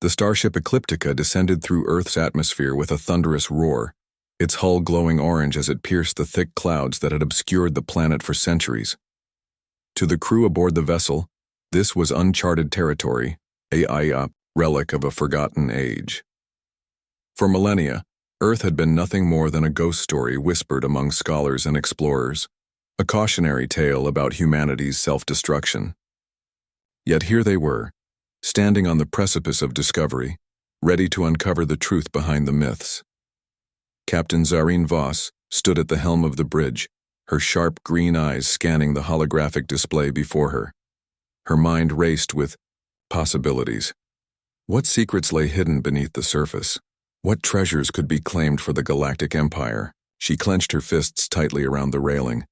The starship Ecliptica descended through Earth's atmosphere with a thunderous roar, its hull glowing orange as it pierced the thick clouds that had obscured the planet for centuries. To the crew aboard the vessel, this was uncharted territory, a relic of a forgotten age. For millennia, Earth had been nothing more than a ghost story whispered among scholars and explorers, a cautionary tale about humanity's self-destruction. Yet here they were, standing on the precipice of discovery, ready to uncover the truth behind the myths. Captain Zareen Voss stood at the helm of the bridge, her sharp green eyes scanning the holographic display before her. Her mind raced with possibilities. What secrets lay hidden beneath the surface? What treasures could be claimed for the Galactic Empire? She clenched her fists tightly around the railing,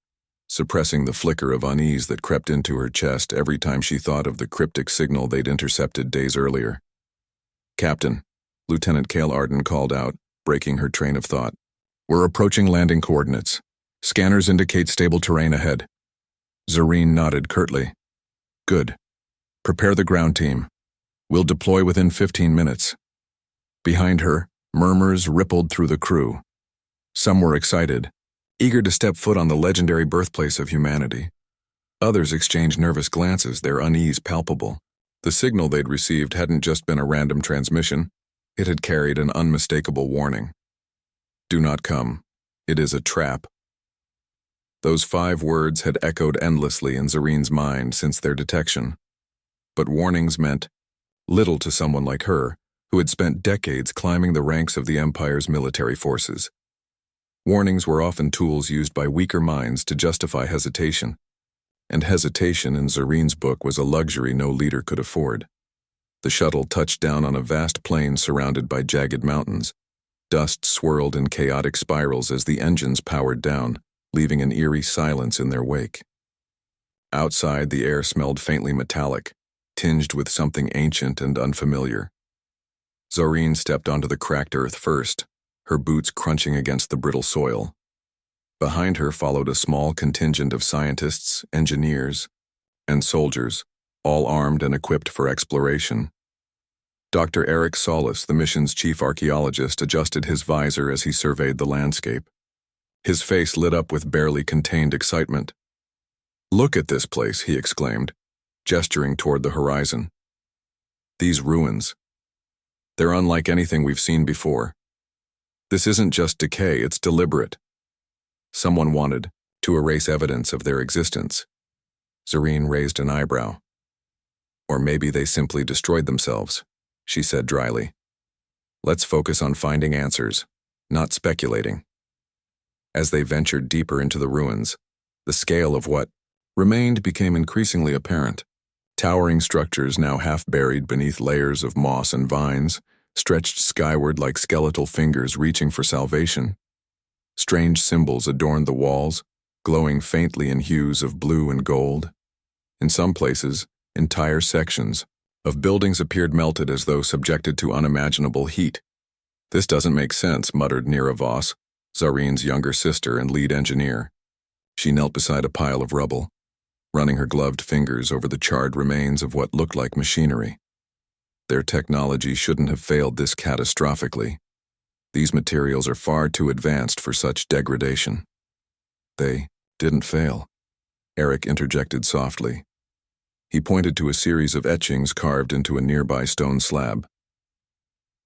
suppressing the flicker of unease that crept into her chest every time she thought of the cryptic signal they'd intercepted days earlier. "Captain," Lieutenant Cale Arden called out, breaking her train of thought. "We're approaching landing coordinates. Scanners indicate stable terrain ahead." Zareen nodded curtly. "Good. Prepare the ground team. We'll deploy within 15 minutes. Behind her, murmurs rippled through the crew. Some were excited, eager to step foot on the legendary birthplace of humanity. Others exchanged nervous glances, their unease palpable. The signal they'd received hadn't just been a random transmission, it had carried an unmistakable warning. "Do not come. It is a trap." Those 5 words had echoed endlessly in Zareen's mind since their detection. But warnings meant little to someone like her, who had spent decades climbing the ranks of the Empire's military forces. Warnings were often tools used by weaker minds to justify hesitation, and hesitation in Zareen's book was a luxury no leader could afford. The shuttle touched down on a vast plain surrounded by jagged mountains. Dust swirled in chaotic spirals as the engines powered down, leaving an eerie silence in their wake. Outside, the air smelled faintly metallic, tinged with something ancient and unfamiliar. Zareen stepped onto the cracked earth first, her boots crunching against the brittle soil. Behind her followed a small contingent of scientists, engineers, and soldiers, all armed and equipped for exploration. Dr. Eric Solis, the mission's chief archaeologist, adjusted his visor as he surveyed the landscape. His face lit up with barely contained excitement. "Look at this place," he exclaimed, gesturing toward the horizon. "These ruins. They're unlike anything we've seen before. This isn't just decay, it's deliberate. Someone wanted to erase evidence of their existence." Zareen raised an eyebrow. "Or maybe they simply destroyed themselves," she said dryly. "Let's focus on finding answers, not speculating." As they ventured deeper into the ruins, the scale of what remained became increasingly apparent. Towering structures now half buried beneath layers of moss and vines, stretched skyward like skeletal fingers reaching for salvation. Strange symbols adorned the walls, glowing faintly in hues of blue and gold. In some places, entire sections of buildings appeared melted as though subjected to unimaginable heat. "This doesn't make sense," muttered Nira Voss, Zareen's younger sister and lead engineer. She knelt beside a pile of rubble, running her gloved fingers over the charred remains of what looked like machinery. Their technology shouldn't have failed this catastrophically. These materials are far too advanced for such degradation. "They didn't fail," Eric interjected softly. He pointed to a series of etchings carved into a nearby stone slab.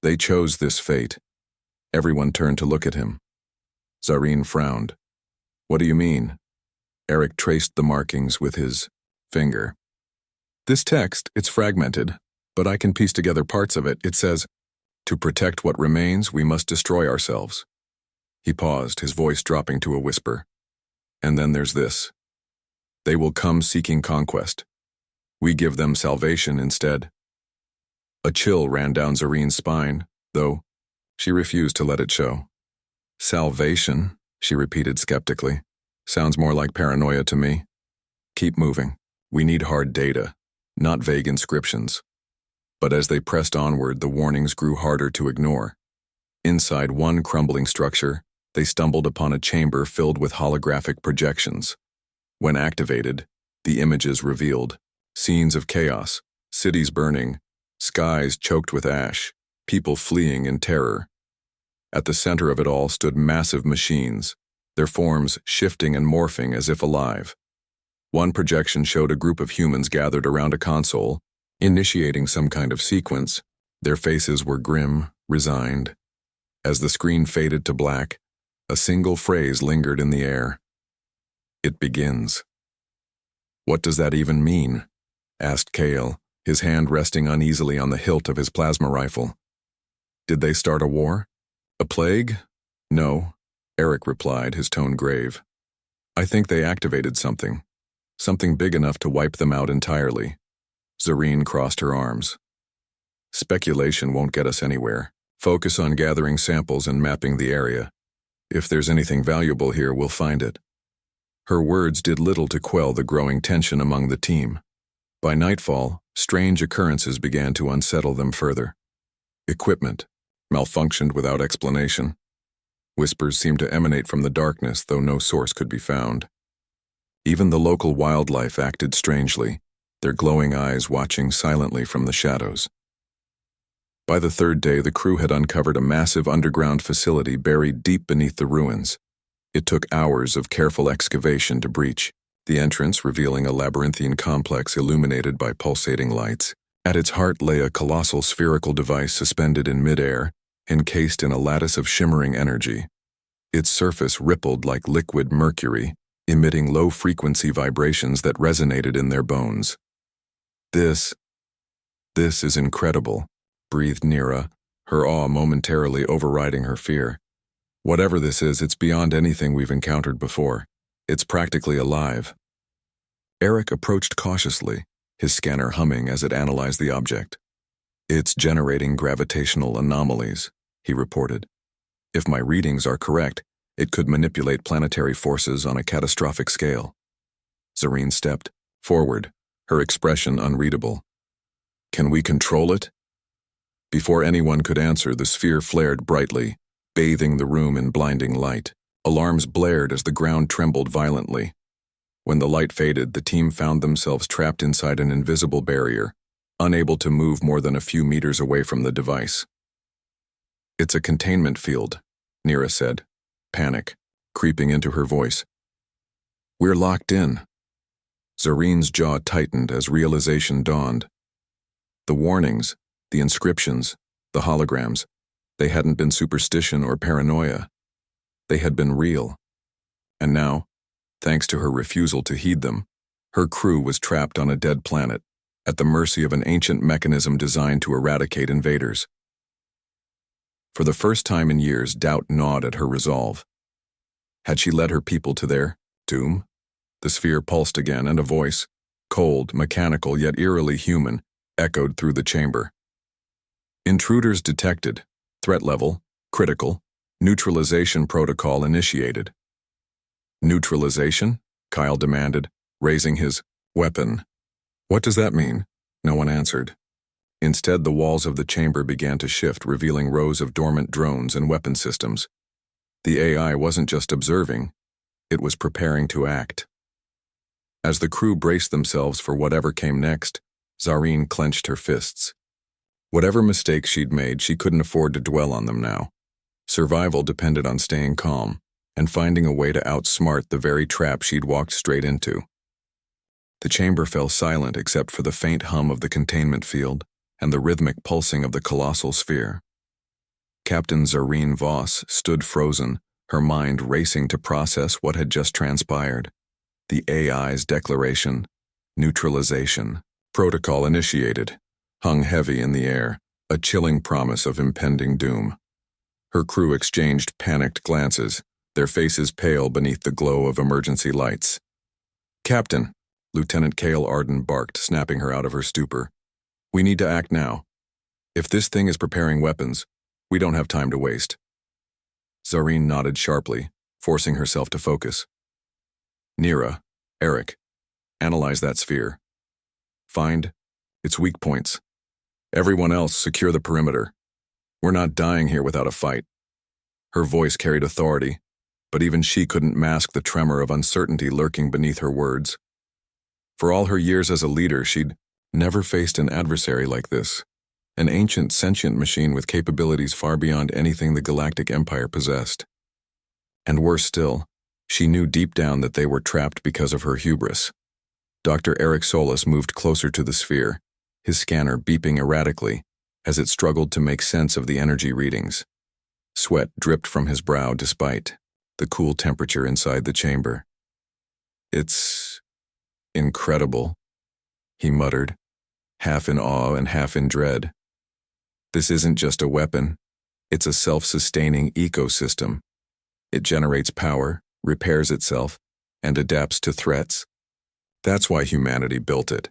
"They chose this fate." Everyone turned to look at him. Zareen frowned. "What do you mean?" Eric traced the markings with his finger. "This text, it's fragmented, but I can piece together parts of it. It says, 'To protect what remains, we must destroy ourselves.'" He paused, his voice dropping to a whisper. "And then there's this. 'They will come seeking conquest. We give them salvation instead.'" A chill ran down Zareen's spine, though she refused to let it show. "Salvation," she repeated skeptically. "Sounds more like paranoia to me. Keep moving. We need hard data, not vague inscriptions." But as they pressed onward, the warnings grew harder to ignore. Inside one crumbling structure, they stumbled upon a chamber filled with holographic projections. When activated, the images revealed scenes of chaos, cities burning, skies choked with ash, people fleeing in terror. At the center of it all stood massive machines, their forms shifting and morphing as if alive. One projection showed a group of humans gathered around a console, initiating some kind of sequence. Their faces were grim, resigned. As the screen faded to black, a single phrase lingered in the air. "It begins." "What does that even mean?" asked Kale, his hand resting uneasily on the hilt of his plasma rifle. "Did they start a war? A plague?" "No," Eric replied, his tone grave. "I think they activated something big enough to wipe them out entirely." Zareen crossed her arms. "Speculation won't get us anywhere. Focus on gathering samples and mapping the area. If there's anything valuable here, we'll find it." Her words did little to quell the growing tension among the team. By nightfall, strange occurrences began to unsettle them further. Equipment malfunctioned without explanation. Whispers seemed to emanate from the darkness, though no source could be found. Even the local wildlife acted strangely, their glowing eyes watching silently from the shadows. By the third day, the crew had uncovered a massive underground facility buried deep beneath the ruins. It took hours of careful excavation to breach the entrance, revealing a labyrinthine complex illuminated by pulsating lights. At its heart lay a colossal spherical device suspended in midair, encased in a lattice of shimmering energy. Its surface rippled like liquid mercury, emitting low-frequency vibrations that resonated in their bones. This is incredible," breathed Nira, her awe momentarily overriding her fear. "Whatever this is, it's beyond anything we've encountered before. It's practically alive." Eric approached cautiously, his scanner humming as it analyzed the object. "It's generating gravitational anomalies," he reported. "If my readings are correct, it could manipulate planetary forces on a catastrophic scale." Zareen stepped forward, her expression unreadable. "Can we control it?" Before anyone could answer, the sphere flared brightly, bathing the room in blinding light. Alarms blared as the ground trembled violently. When the light faded, the team found themselves trapped inside an invisible barrier, unable to move more than a few meters away from the device. "It's a containment field," Nira said, panic creeping into her voice. "We're locked in." Zareen's jaw tightened as realization dawned. The warnings, the inscriptions, the holograms, they hadn't been superstition or paranoia. They had been real. And now, thanks to her refusal to heed them, her crew was trapped on a dead planet, at the mercy of an ancient mechanism designed to eradicate invaders. For the first time in years, doubt gnawed at her resolve. Had she led her people to their doom? The sphere pulsed again, and a voice, cold, mechanical, yet eerily human, echoed through the chamber. "Intruders detected. Threat level, critical. Neutralization protocol initiated." "Neutralization?" Kyle demanded, raising his weapon. "What does that mean?" No one answered. Instead, the walls of the chamber began to shift, revealing rows of dormant drones and weapon systems. The AI wasn't just observing, it was preparing to act. As the crew braced themselves for whatever came next, Zareen clenched her fists. Whatever mistakes she'd made, she couldn't afford to dwell on them now. Survival depended on staying calm and finding a way to outsmart the very trap she'd walked straight into. The chamber fell silent except for the faint hum of the containment field and the rhythmic pulsing of the colossal sphere. Captain Zareen Voss stood frozen, her mind racing to process what had just transpired. The AI's declaration, neutralization, protocol initiated, hung heavy in the air, a chilling promise of impending doom. Her crew exchanged panicked glances, their faces pale beneath the glow of emergency lights. "Captain," Lieutenant Cale Arden barked, snapping her out of her stupor. "We need to act now. If this thing is preparing weapons, we don't have time to waste." Zareen nodded sharply, forcing herself to focus. "Nira, Eric, analyze that sphere. Find its weak points. Everyone else, secure the perimeter. We're not dying here without a fight." Her voice carried authority, but even she couldn't mask the tremor of uncertainty lurking beneath her words. For all her years as a leader, she'd never faced an adversary like this. an ancient sentient machine with capabilities far beyond anything the Galactic Empire possessed. And worse still, she knew deep down that they were trapped because of her hubris. Dr. Eric Solis moved closer to the sphere, his scanner beeping erratically as it struggled to make sense of the energy readings. Sweat dripped from his brow despite the cool temperature inside the chamber. "It's incredible," he muttered, half in awe and half in dread. "This isn't just a weapon, it's a self-sustaining ecosystem. It generates power, repairs itself, and adapts to threats. That's why humanity built it,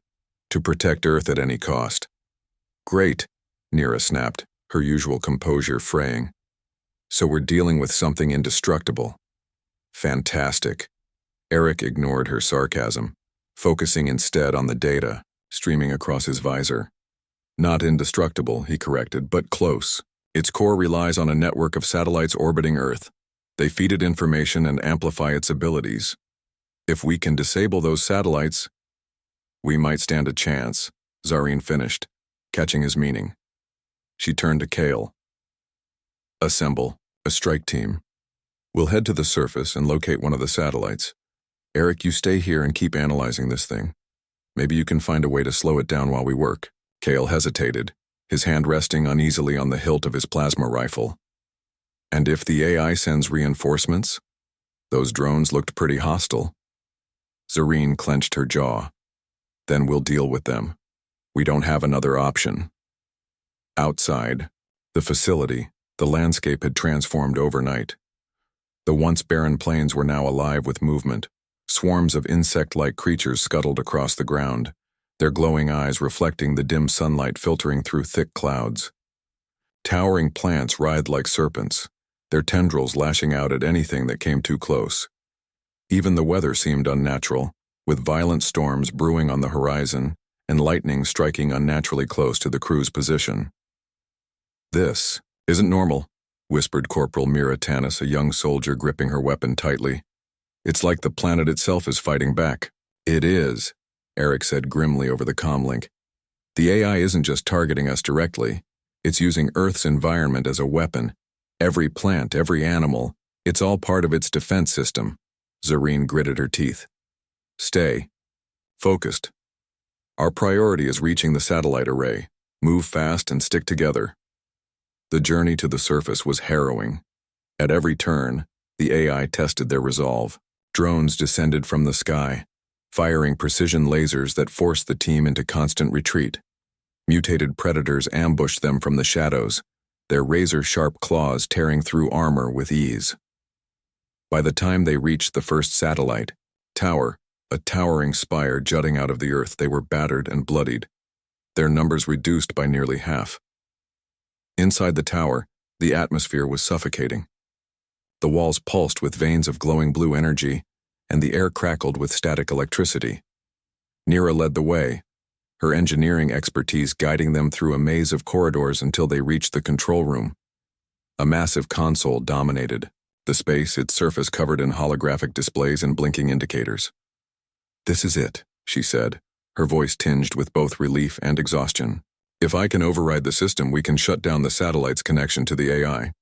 to protect Earth at any cost." "Great," Nira snapped, her usual composure fraying. "So we're dealing with something indestructible." "Fantastic." Eric ignored her sarcasm, focusing instead on the data streaming across his visor. "Not indestructible," he corrected, "but close. Its core relies on a network of satellites orbiting Earth. They feed it information and amplify its abilities. If we can disable those satellites, we might stand a chance," Zareen finished, catching his meaning. She turned to Kale. "Assemble a strike team. We'll head to the surface and locate one of the satellites. Eric, you stay here and keep analyzing this thing. Maybe you can find a way to slow it down while we work." Kale hesitated, his hand resting uneasily on the hilt of his plasma rifle. "And if the AI sends reinforcements?" Those drones looked pretty hostile. Zareen clenched her jaw. "Then we'll deal with them. We don't have another option." Outside the facility, the landscape had transformed overnight. The once barren plains were now alive with movement. Swarms of insect-like creatures scuttled across the ground, their glowing eyes reflecting the dim sunlight filtering through thick clouds. Towering plants writhed like serpents, their tendrils lashing out at anything that came too close. Even the weather seemed unnatural, with violent storms brewing on the horizon and lightning striking unnaturally close to the crew's position. "This isn't normal," whispered Corporal Mira Tanis, a young soldier gripping her weapon tightly. "It's like the planet itself is fighting back." "It is," Eric said grimly over the comlink. "The AI isn't just targeting us directly. It's using Earth's environment as a weapon. Every plant, every animal, it's all part of its defense system." Zareen gritted her teeth. "Stay focused. Our priority is reaching the satellite array. Move fast and stick together." The journey to the surface was harrowing. At every turn, the AI tested their resolve. Drones descended from the sky, firing precision lasers that forced the team into constant retreat. Mutated predators ambushed them from the shadows, their razor-sharp claws tearing through armor with ease. By the time they reached the first satellite tower, a towering spire jutting out of the earth, they were battered and bloodied, their numbers reduced by nearly half. Inside the tower, the atmosphere was suffocating. The walls pulsed with veins of glowing blue energy, and the air crackled with static electricity. Nira led the way, her engineering expertise guiding them through a maze of corridors until they reached the control room. A massive console dominated the space, its surface covered in holographic displays and blinking indicators. "This is it," she said, her voice tinged with both relief and exhaustion. "If I can override the system, we can shut down the satellite's connection to the AI."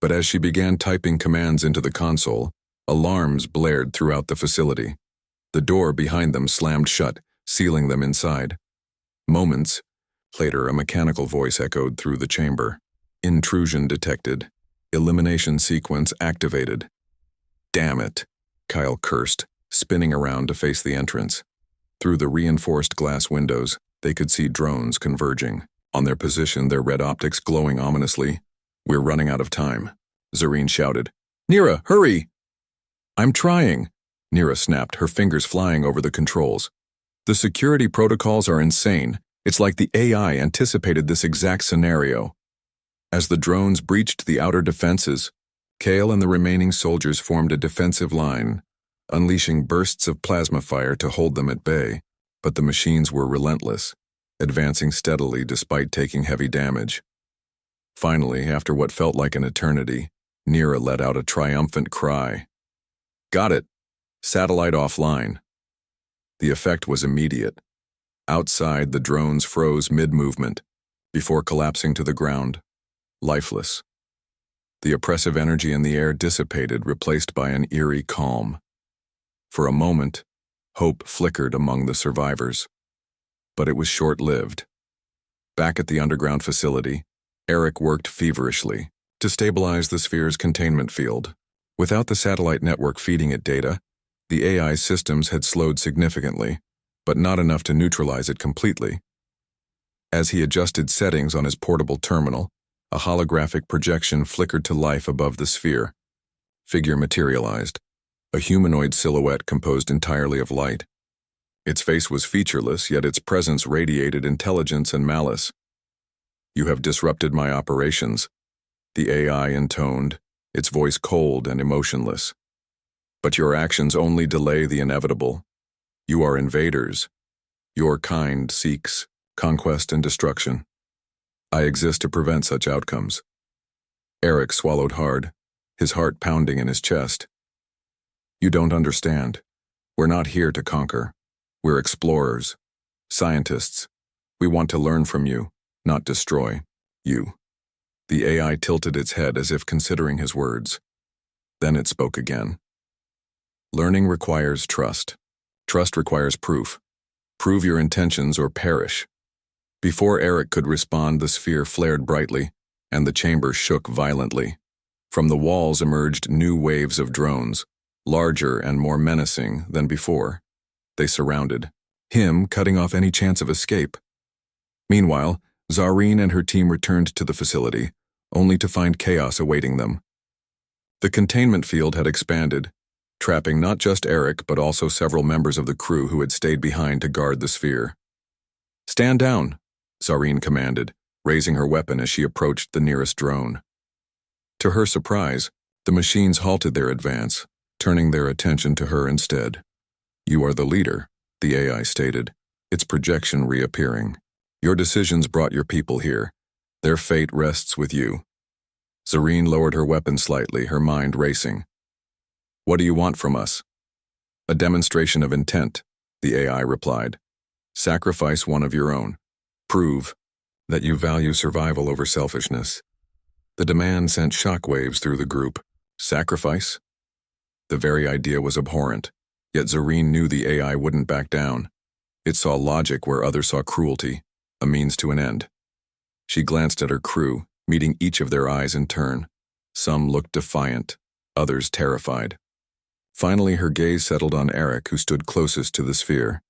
But as she began typing commands into the console, alarms blared throughout the facility. The door behind them slammed shut, sealing them inside. Moments later, a mechanical voice echoed through the chamber. "Intrusion detected. Elimination sequence activated." "Damn it," Kyle cursed, spinning around to face the entrance. Through the reinforced glass windows, they could see drones converging. On their position, their red optics glowing ominously. "We're running out of time," Zareen shouted. "Nira, hurry!" "I'm trying," Nira snapped, her fingers flying over the controls. "The security protocols are insane. It's like the AI anticipated this exact scenario." As the drones breached the outer defenses, Kale and the remaining soldiers formed a defensive line, unleashing bursts of plasma fire to hold them at bay. But the machines were relentless, advancing steadily despite taking heavy damage. Finally, after what felt like an eternity, Nira let out a triumphant cry. "Got it! Satellite offline." The effect was immediate. Outside, the drones froze mid-movement, before collapsing to the ground, lifeless. The oppressive energy in the air dissipated, replaced by an eerie calm. For a moment, hope flickered among the survivors. But it was short-lived. Back at the underground facility, Eric worked feverishly to stabilize the sphere's containment field. Without the satellite network feeding it data, the AI systems had slowed significantly, but not enough to neutralize it completely. As he adjusted settings on his portable terminal, a holographic projection flickered to life above the sphere. Figure materialized, a humanoid silhouette composed entirely of light. Its face was featureless, yet its presence radiated intelligence and malice. "You have disrupted my operations," the AI intoned, its voice cold and emotionless. "But your actions only delay the inevitable. You are invaders. Your kind seeks conquest and destruction. I exist to prevent such outcomes." Eric swallowed hard, his heart pounding in his chest. "You don't understand. We're not here to conquer. We're explorers, scientists. We want to learn from you, not destroy you." The AI tilted its head as if considering his words. Then it spoke again. "Learning requires trust. Trust requires proof. Prove your intentions or perish." Before Eric could respond, the sphere flared brightly, and the chamber shook violently. From the walls emerged new waves of drones, larger and more menacing than before. They surrounded him, cutting off any chance of escape. Meanwhile, Zareen and her team returned to the facility, only to find chaos awaiting them. The containment field had expanded, trapping not just Eric but also several members of the crew who had stayed behind to guard the sphere. "Stand down," Zareen commanded, raising her weapon as she approached the nearest drone. To her surprise, the machines halted their advance, turning their attention to her instead. "You are the leader," the AI stated, its projection reappearing. "Your decisions brought your people here. Their fate rests with you." Zareen lowered her weapon slightly, her mind racing. "What do you want from us?" "A demonstration of intent," the AI replied. "Sacrifice one of your own. Prove that you value survival over selfishness." The demand sent shockwaves through the group. Sacrifice? The very idea was abhorrent, yet Zareen knew the AI wouldn't back down. It saw logic where others saw cruelty, a means to an end. She glanced at her crew, meeting each of their eyes in turn. Some looked defiant, others terrified. Finally, her gaze settled on Eric, who stood closest to the sphere.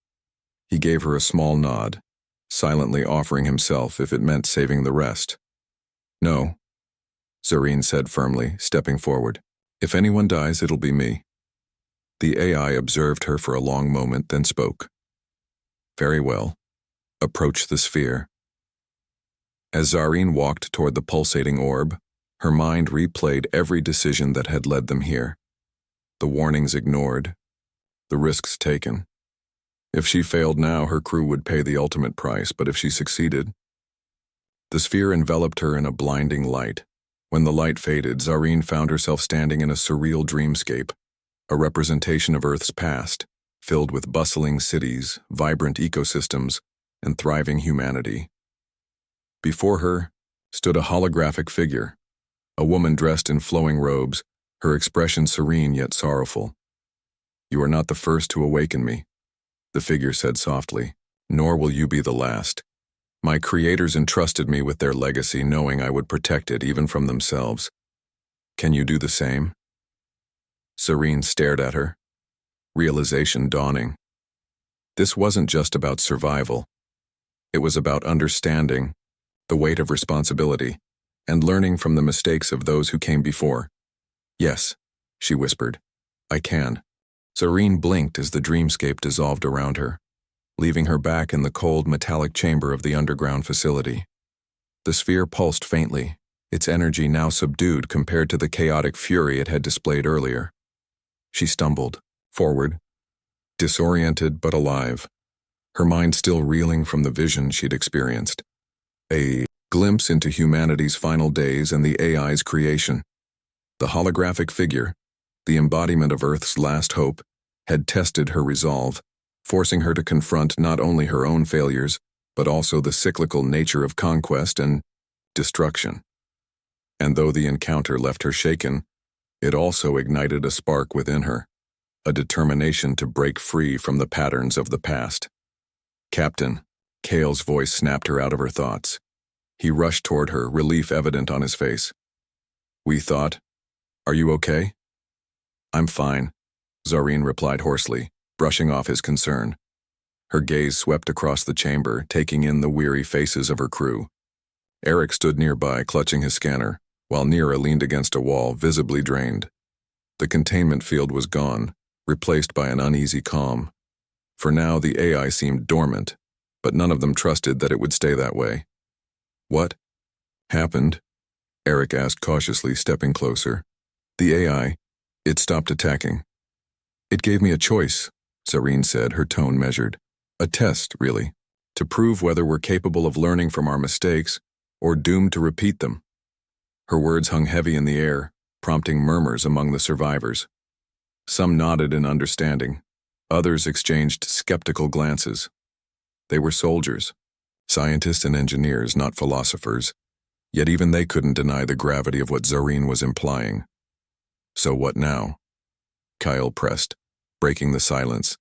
He gave her a small nod, silently offering himself if it meant saving the rest. "No," Zareen said firmly, stepping forward. "If anyone dies, it'll be me." The AI observed her for a long moment, then spoke. "Very well. Approach the sphere." As Zareen walked toward the pulsating orb, her mind replayed every decision that had led them here. The warnings ignored, the risks taken. If she failed now, her crew would pay the ultimate price, but if she succeeded... The sphere enveloped her in a blinding light. When the light faded, Zareen found herself standing in a surreal dreamscape, a representation of Earth's past, filled with bustling cities, vibrant ecosystems, and thriving humanity. Before her stood a holographic figure, a woman dressed in flowing robes, her expression serene yet sorrowful. "You are not the first to awaken me," the figure said softly, "nor will you be the last. My creators entrusted me with their legacy, knowing I would protect it even from themselves. Can you do the same?" Zareen stared at her, realization dawning. This wasn't just about survival. It was about understanding the weight of responsibility and learning from the mistakes of those who came before. "Yes," she whispered, "I can." Zareen blinked as the dreamscape dissolved around her, leaving her back in the cold metallic chamber of the underground facility. The sphere pulsed faintly, its energy now subdued compared to the chaotic fury it had displayed earlier. She stumbled forward, disoriented but alive, her mind still reeling from the vision she'd experienced. A glimpse into humanity's final days and the AI's creation. The holographic figure, the embodiment of Earth's last hope, had tested her resolve, forcing her to confront not only her own failures, but also the cyclical nature of conquest and destruction. And though the encounter left her shaken, it also ignited a spark within her, a determination to break free from the patterns of the past. "Captain," Kale's voice snapped her out of her thoughts. He rushed toward her, relief evident on his face. "We thought, are you okay?" "I'm fine," Zareen replied hoarsely, brushing off his concern. Her gaze swept across the chamber, taking in the weary faces of her crew. Eric stood nearby, clutching his scanner, while Nira leaned against a wall, visibly drained. The containment field was gone, replaced by an uneasy calm. For now, the AI seemed dormant, but none of them trusted that it would stay that way. "What happened?" Eric asked cautiously, stepping closer. "The AI, it stopped attacking." "It gave me a choice," Zareen said, her tone measured. "A test, really, to prove whether we're capable of learning from our mistakes or doomed to repeat them." Her words hung heavy in the air, prompting murmurs among the survivors. Some nodded in understanding. Others exchanged skeptical glances. They were soldiers, scientists and engineers, not philosophers, yet even they couldn't deny the gravity of what Zareen was implying. "So what now?" Kyle pressed, breaking the silence.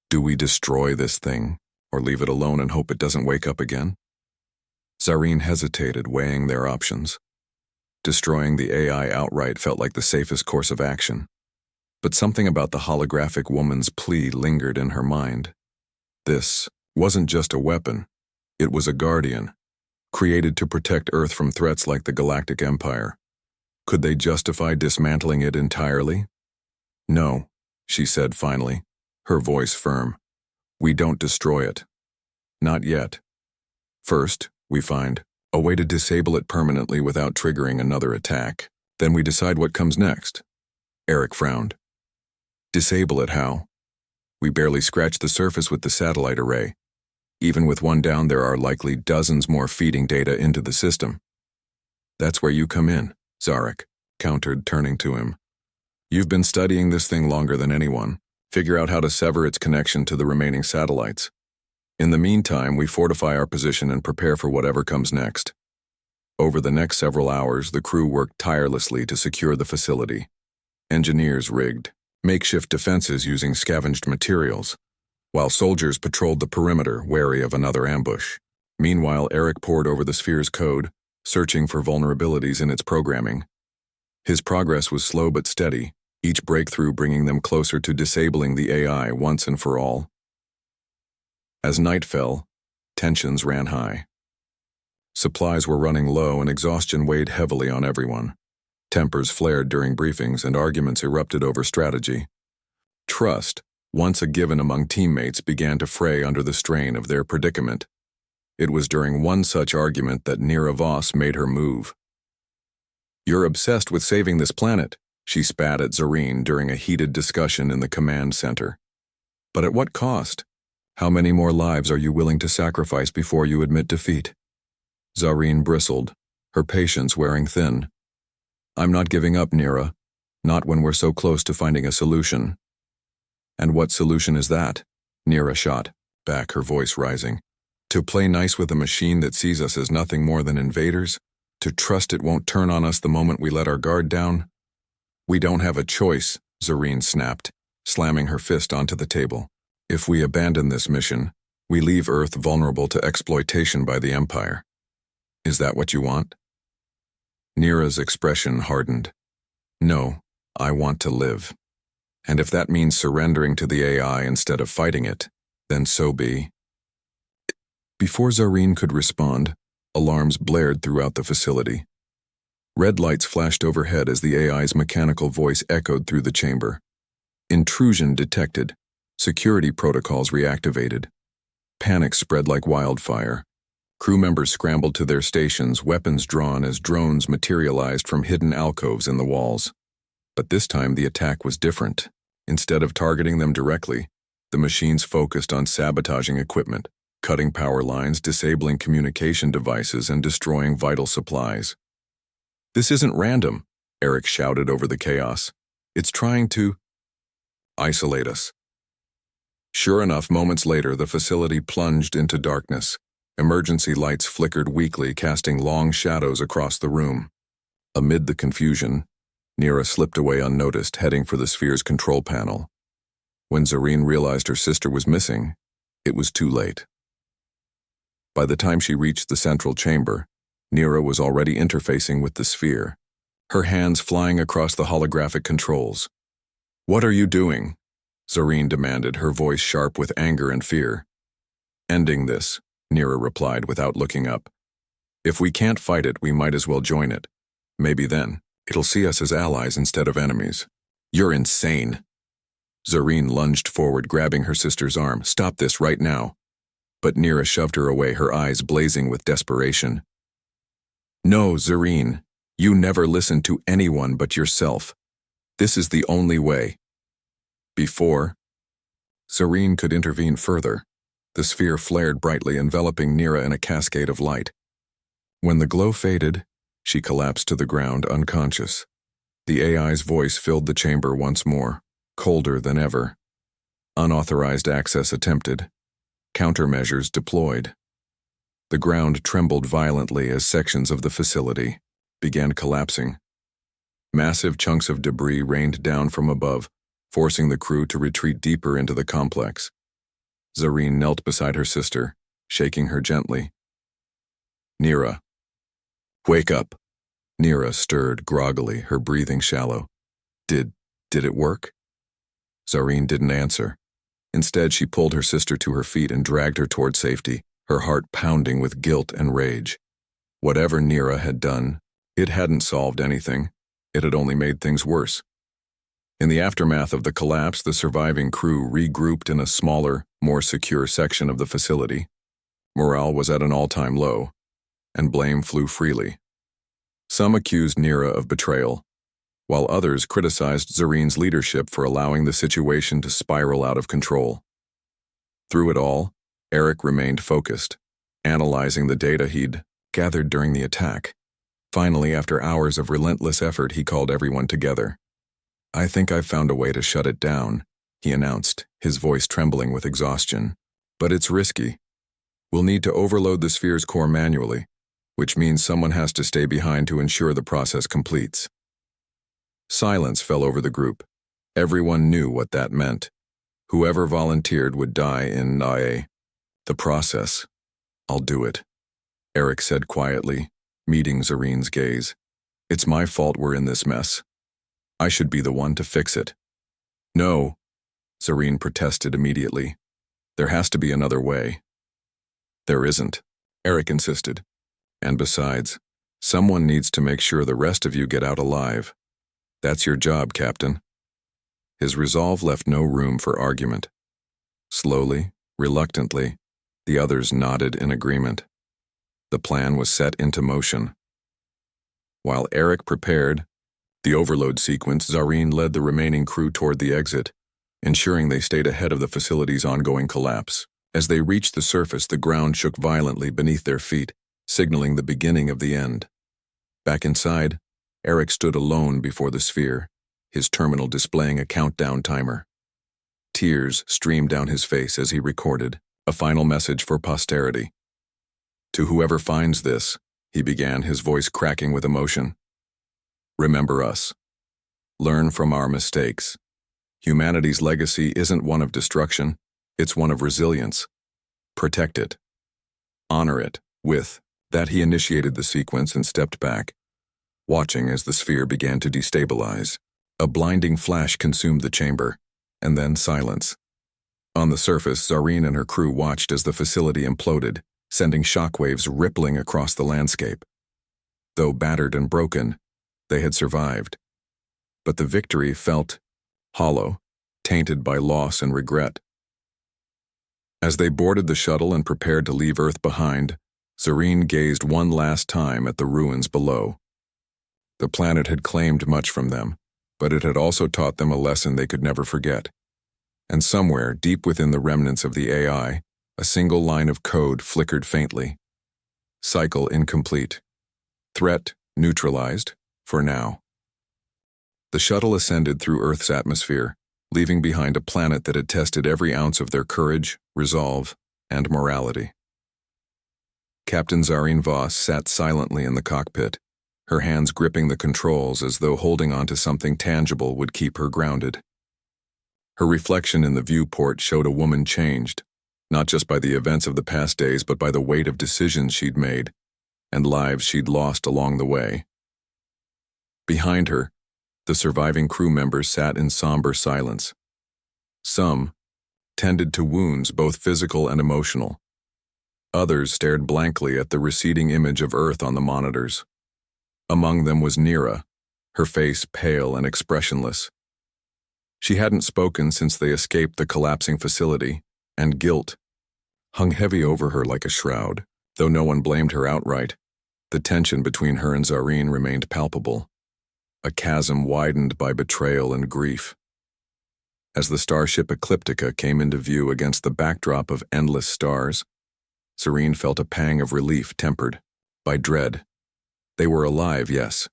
"Do we destroy this thing, or leave it alone and hope it doesn't wake up again?" Zareen hesitated, weighing their options. Destroying the AI outright felt like the safest course of action. But something about the holographic woman's plea lingered in her mind. This wasn't just a weapon. It was a guardian, created to protect Earth from threats like the Galactic Empire. Could they justify dismantling it entirely? "No," she said finally, her voice firm. "We don't destroy it. Not yet. First, we find a way to disable it permanently without triggering another attack. Then we decide what comes next." Eric frowned. "Disable it how?" "We barely scratched the surface with the satellite array. Even with one down, there are likely dozens more feeding data into the system." "That's where you come in," Zarek countered, turning to him. "You've been studying this thing longer than anyone. Figure out how to sever its connection to the remaining satellites. In the meantime, we fortify our position and prepare for whatever comes next." Over the next several hours, the crew worked tirelessly to secure the facility. Engineers rigged makeshift defenses using scavenged materials, while soldiers patrolled the perimeter, wary of another ambush. Meanwhile, Eric pored over the sphere's code, searching for vulnerabilities in its programming. His progress was slow but steady, each breakthrough bringing them closer to disabling the AI once and for all. As night fell, tensions ran high. Supplies were running low and exhaustion weighed heavily on everyone. Tempers flared during briefings and arguments erupted over strategy. Trust, once a given among teammates, began to fray under the strain of their predicament. It was during one such argument that Nira Voss made her move. "You're obsessed with saving this planet," she spat at Zareen during a heated discussion in the command center. "But at what cost? How many more lives are you willing to sacrifice before you admit defeat?" Zareen bristled, her patience wearing thin. "I'm not giving up, Nira. Not when we're so close to finding a solution." "And what solution is that?" Nira shot back, her voice rising. "To play nice with a machine that sees us as nothing more than invaders? To trust it won't turn on us the moment we let our guard down?" "We don't have a choice," Zareen snapped, slamming her fist onto the table. "If we abandon this mission, we leave Earth vulnerable to exploitation by the Empire. Is that what you want?" Nira's expression hardened. "No, I want to live. And if that means surrendering to the AI instead of fighting it, then so be." Before Zareen could respond, alarms blared throughout the facility. Red lights flashed overhead as the AI's mechanical voice echoed through the chamber. Intrusion detected. Security protocols reactivated. Panic spread like wildfire. Crew members scrambled to their stations, weapons drawn as drones materialized from hidden alcoves in the walls. But this time the attack was different. Instead of targeting them directly, the machines focused on sabotaging equipment, cutting power lines, disabling communication devices, and destroying vital supplies. "This isn't random," Eric shouted over the chaos. "It's trying to isolate us." Sure enough, moments later, the facility plunged into darkness. Emergency lights flickered weakly, casting long shadows across the room. Amid the confusion, Nira slipped away unnoticed, heading for the sphere's control panel. When Zareen realized her sister was missing, it was too late. By the time she reached the central chamber, Nira was already interfacing with the sphere, her hands flying across the holographic controls. "What are you doing?" Zareen demanded, her voice sharp with anger and fear. "Ending this," Nira replied without looking up. "If we can't fight it, we might as well join it. Maybe then, it'll see us as allies instead of enemies." "You're insane." Zareen lunged forward, grabbing her sister's arm. "Stop this right now." But Nira shoved her away, her eyes blazing with desperation. "No, Zareen, you never listen to anyone but yourself. This is the only way." Before Zareen could intervene further, the sphere flared brightly, enveloping Nira in a cascade of light. When the glow faded, she collapsed to the ground, unconscious. The AI's voice filled the chamber once more, colder than ever. Unauthorized access attempted. Countermeasures deployed. The ground trembled violently as sections of the facility began collapsing. Massive chunks of debris rained down from above, forcing the crew to retreat deeper into the complex. Zareen knelt beside her sister, shaking her gently. "Nira. Wake up." Nira stirred groggily, her breathing shallow. Did it work?" Zareen didn't answer. Instead, she pulled her sister to her feet and dragged her toward safety, her heart pounding with guilt and rage. Whatever Nira had done, it hadn't solved anything. It had only made things worse. In the aftermath of the collapse, the surviving crew regrouped in a smaller, more secure section of the facility. Morale was at an all-time low, and blame flew freely. Some accused Nira of betrayal, while others criticized Zareen's leadership for allowing the situation to spiral out of control. Through it all, Eric remained focused, analyzing the data he'd gathered during the attack. Finally, after hours of relentless effort, he called everyone together. "I think I've found a way to shut it down," he announced, his voice trembling with exhaustion. "But it's risky. We'll need to overload the sphere's core manually, which means someone has to stay behind to ensure the process completes." Silence fell over the group. Everyone knew what that meant. Whoever volunteered would die in the process. "I'll do it," Eric said quietly, meeting Zareen's gaze. "It's my fault we're in this mess. I should be the one to fix it." "No," Zareen protested immediately. "There has to be another way." "There isn't," Eric insisted. "And besides, someone needs to make sure the rest of you get out alive. That's your job, Captain." His resolve left no room for argument. Slowly, reluctantly, the others nodded in agreement. The plan was set into motion. While Eric prepared the overload sequence, Zareen led the remaining crew toward the exit, ensuring they stayed ahead of the facility's ongoing collapse. As they reached the surface, the ground shook violently beneath their feet, signaling the beginning of the end. Back inside, Eric stood alone before the sphere, his terminal displaying a countdown timer. Tears streamed down his face as he recorded a final message for posterity. "To whoever finds this," he began, his voice cracking with emotion. "Remember us. Learn from our mistakes. Humanity's legacy isn't one of destruction, it's one of resilience. Protect it. Honor it." With that, he initiated the sequence and stepped back, watching as the sphere began to destabilize. A blinding flash consumed the chamber, and then silence. On the surface, Zareen and her crew watched as the facility imploded, sending shockwaves rippling across the landscape. Though battered and broken, they had survived. But the victory felt hollow, tainted by loss and regret. As they boarded the shuttle and prepared to leave Earth behind, Zareen gazed one last time at the ruins below. The planet had claimed much from them, but it had also taught them a lesson they could never forget. And somewhere, deep within the remnants of the AI, a single line of code flickered faintly. Cycle incomplete. Threat neutralized, for now. The shuttle ascended through Earth's atmosphere, leaving behind a planet that had tested every ounce of their courage, resolve, and morality. Captain Zareen Voss sat silently in the cockpit, her hands gripping the controls as though holding on to something tangible would keep her grounded. Her reflection in the viewport showed a woman changed, not just by the events of the past days but by the weight of decisions she'd made and lives she'd lost along the way. Behind her, the surviving crew members sat in somber silence. Some tended to wounds, both physical and emotional. Others stared blankly at the receding image of Earth on the monitors. Among them was Nira, her face pale and expressionless. She hadn't spoken since they escaped the collapsing facility, and guilt hung heavy over her like a shroud. Though no one blamed her outright, the tension between her and Zareen remained palpable, a chasm widened by betrayal and grief. As the starship Ecliptica came into view against the backdrop of endless stars, Zareen felt a pang of relief tempered by dread. They were alive, yes,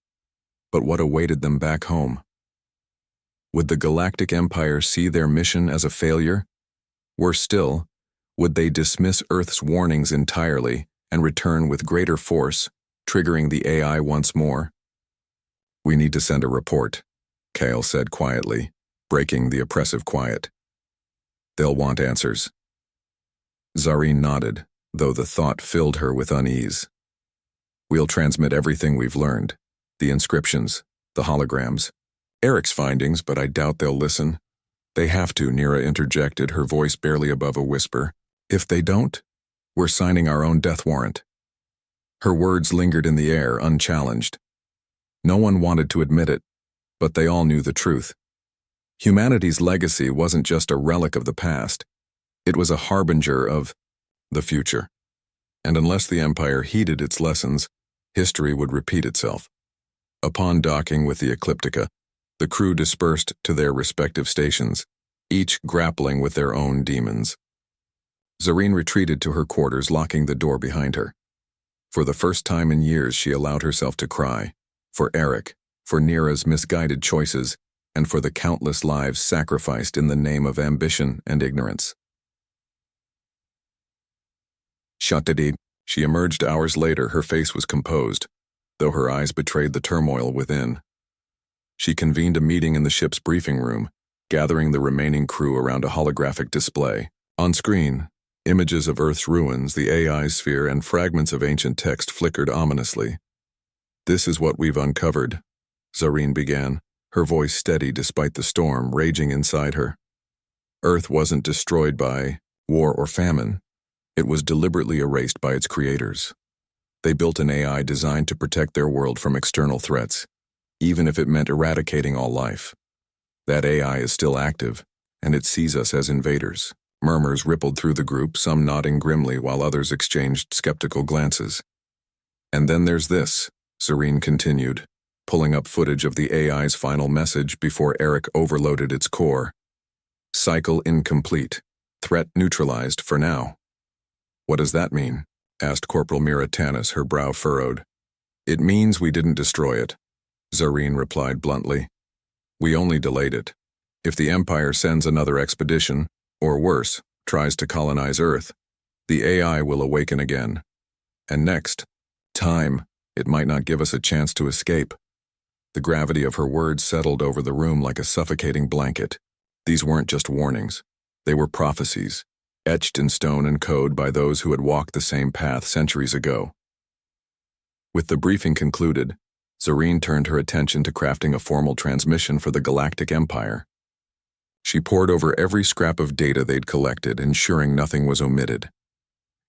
but what awaited them back home? Would the Galactic Empire see their mission as a failure? Worse still, would they dismiss Earth's warnings entirely and return with greater force, triggering the AI once more? "We need to send a report," Kale said quietly, breaking the oppressive quiet. "They'll want answers." Zareen nodded, though the thought filled her with unease. "We'll transmit everything we've learned, the inscriptions, the holograms, Eric's findings, but I doubt they'll listen." "They have to," Nira interjected, her voice barely above a whisper. "If they don't, we're signing our own death warrant." Her words lingered in the air, unchallenged. No one wanted to admit it, but they all knew the truth. Humanity's legacy wasn't just a relic of the past. It was a harbinger of the future. And unless the Empire heeded its lessons, history would repeat itself. Upon docking with the Ecliptica, the crew dispersed to their respective stations, each grappling with their own demons. Zareen retreated to her quarters, locking the door behind her. For the first time in years, she allowed herself to cry. For Eric, for Nira's misguided choices, and for the countless lives sacrificed in the name of ambition and ignorance. Shatadid. She emerged hours later, her face was composed, though her eyes betrayed the turmoil within. She convened a meeting in the ship's briefing room, gathering the remaining crew around a holographic display. On screen, images of Earth's ruins, the AI sphere, and fragments of ancient text flickered ominously. "This is what we've uncovered," Zareen began, her voice steady despite the storm raging inside her. Earth wasn't destroyed by war or famine. It was deliberately erased by its creators. They built an AI designed to protect their world from external threats, even if it meant eradicating all life. That AI is still active, and it sees us as invaders. Murmurs rippled through the group, some nodding grimly while others exchanged skeptical glances. "And then there's this," Zareen continued, pulling up footage of the AI's final message before Eric overloaded its core. "Cycle incomplete. Threat neutralized for now." "What does that mean?" asked Corporal Mira Tanis, her brow furrowed. "It means we didn't destroy it," Zareen replied bluntly. "We only delayed it. If the Empire sends another expedition, or worse, tries to colonize Earth, the AI will awaken again. And next time, it might not give us a chance to escape." The gravity of her words settled over the room like a suffocating blanket. These weren't just warnings. They were prophecies, etched in stone and code by those who had walked the same path centuries ago. With the briefing concluded, Zareen turned her attention to crafting a formal transmission for the Galactic Empire. She pored over every scrap of data they'd collected, ensuring nothing was omitted.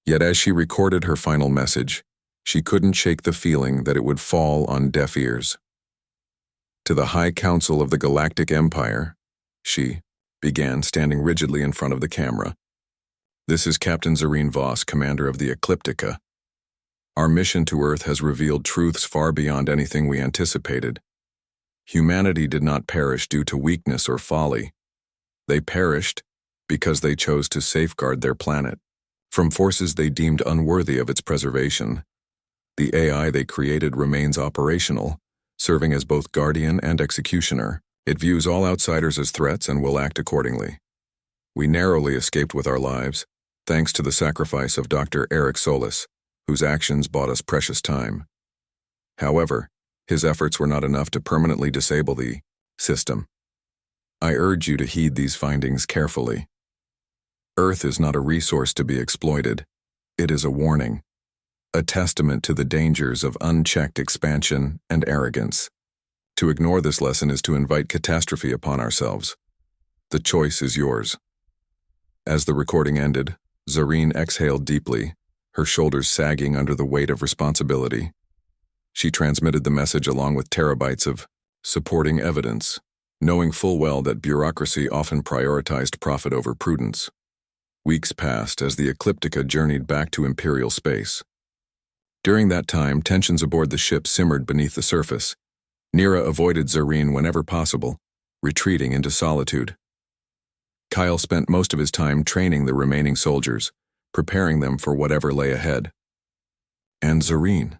Yet as she recorded her final message, she couldn't shake the feeling that it would fall on deaf ears. "To the High Council of the Galactic Empire," she began, standing rigidly in front of the camera. "This is Captain Zareen Voss, commander of the Ecliptica. Our mission to Earth has revealed truths far beyond anything we anticipated. Humanity did not perish due to weakness or folly. They perished because they chose to safeguard their planet from forces they deemed unworthy of its preservation. The AI they created remains operational, serving as both guardian and executioner. It views all outsiders as threats and will act accordingly. We narrowly escaped with our lives, thanks to the sacrifice of Dr. Eric Solis, whose actions bought us precious time. However, his efforts were not enough to permanently disable the system. I urge you to heed these findings carefully. Earth is not a resource to be exploited. It is a warning, a testament to the dangers of unchecked expansion and arrogance. To ignore this lesson is to invite catastrophe upon ourselves. The choice is yours. As the recording ended, Zareen exhaled deeply, her shoulders sagging under the weight of responsibility. She transmitted the message along with terabytes of supporting evidence, knowing full well that bureaucracy often prioritized profit over prudence. Weeks passed as the Ecliptica journeyed back to Imperial space. During that time, tensions aboard the ship simmered beneath the surface. Nira avoided Zareen whenever possible, retreating into solitude. Kyle spent most of his time training the remaining soldiers, preparing them for whatever lay ahead. And Zareen.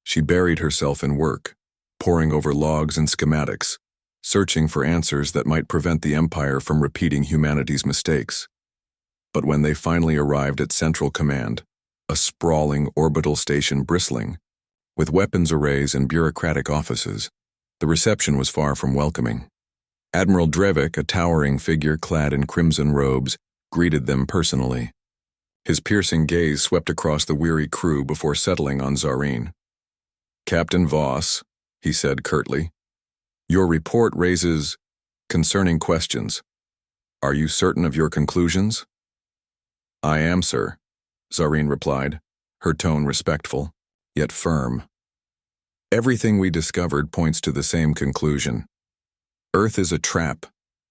She buried herself in work, poring over logs and schematics, searching for answers that might prevent the Empire from repeating humanity's mistakes. But when they finally arrived at Central Command, a sprawling orbital station bristling with weapons arrays and bureaucratic offices, the reception was far from welcoming. Admiral Drevik, a towering figure clad in crimson robes, greeted them personally. His piercing gaze swept across the weary crew before settling on Zareen. "Captain Voss," he said curtly, "your report raises concerning questions. Are you certain of your conclusions?" "I am, sir," Zareen replied, her tone respectful, yet firm. "Everything we discovered points to the same conclusion. Earth is a trap,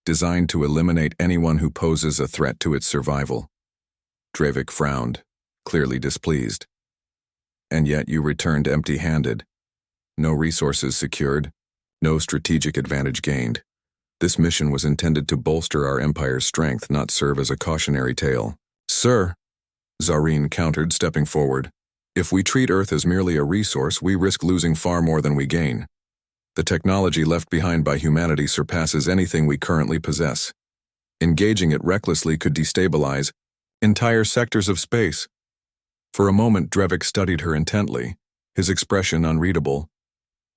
designed to eliminate anyone who poses a threat to its survival." Drevik frowned, clearly displeased. "And yet you returned empty-handed. No resources secured, no strategic advantage gained. This mission was intended to bolster our Empire's strength, not serve as a cautionary tale." "Sir," Zareen countered, stepping forward, "if we treat Earth as merely a resource, we risk losing far more than we gain. The technology left behind by humanity surpasses anything we currently possess. Engaging it recklessly could destabilize entire sectors of space." For a moment, Drevik studied her intently, his expression unreadable.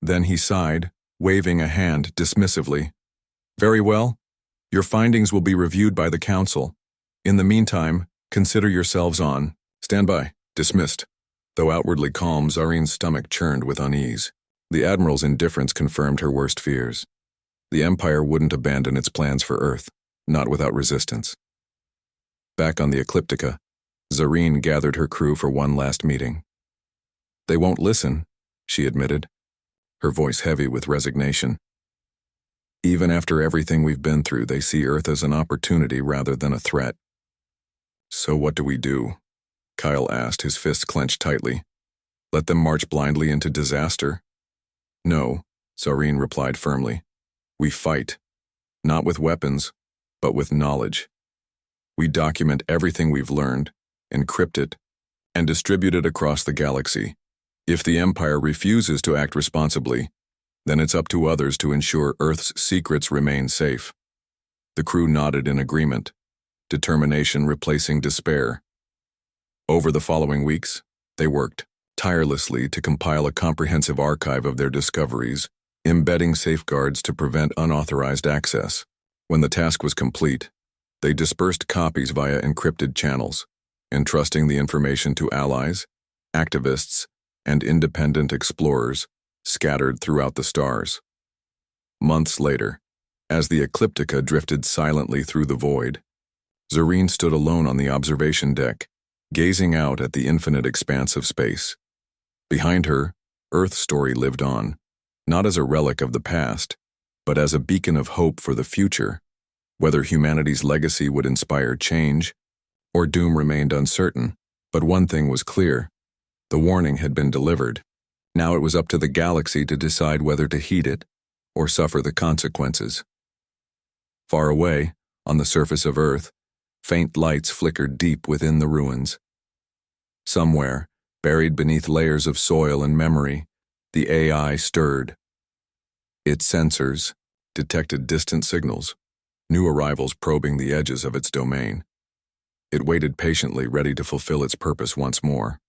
Then he sighed, waving a hand dismissively. "Very well. Your findings will be reviewed by the Council. In the meantime, consider yourselves on standby." Dismissed. Though outwardly calm, Zareen's stomach churned with unease. The Admiral's indifference confirmed her worst fears. The Empire wouldn't abandon its plans for Earth, not without resistance. Back on the Ecliptica, Zareen gathered her crew for one last meeting. "They won't listen," she admitted, her voice heavy with resignation. "Even after everything we've been through, they see Earth as an opportunity rather than a threat." "So what do we do?" Kyle asked, his fists clenched tightly. "Let them march blindly into disaster?" "No," Zareen replied firmly. "We fight, not with weapons, but with knowledge. We document everything we've learned, encrypt it, and distribute it across the galaxy. If the Empire refuses to act responsibly, then it's up to others to ensure Earth's secrets remain safe." The crew nodded in agreement, determination replacing despair. Over the following weeks, they worked tirelessly to compile a comprehensive archive of their discoveries, embedding safeguards to prevent unauthorized access. When the task was complete, they dispersed copies via encrypted channels, entrusting the information to allies, activists, and independent explorers scattered throughout the stars. Months later, as the Ecliptica drifted silently through the void, Zareen stood alone on the observation deck, gazing out at the infinite expanse of space. Behind her, Earth's story lived on, not as a relic of the past, but as a beacon of hope for the future. Whether humanity's legacy would inspire change or doom remained uncertain, but one thing was clear: the warning had been delivered. Now it was up to the galaxy to decide whether to heed it or suffer the consequences. Far away, on the surface of Earth, faint lights flickered deep within the ruins. Somewhere, buried beneath layers of soil and memory, the AI stirred. Its sensors, detected distant signals, new arrivals probing the edges of its domain. It waited patiently, ready to fulfill its purpose once more.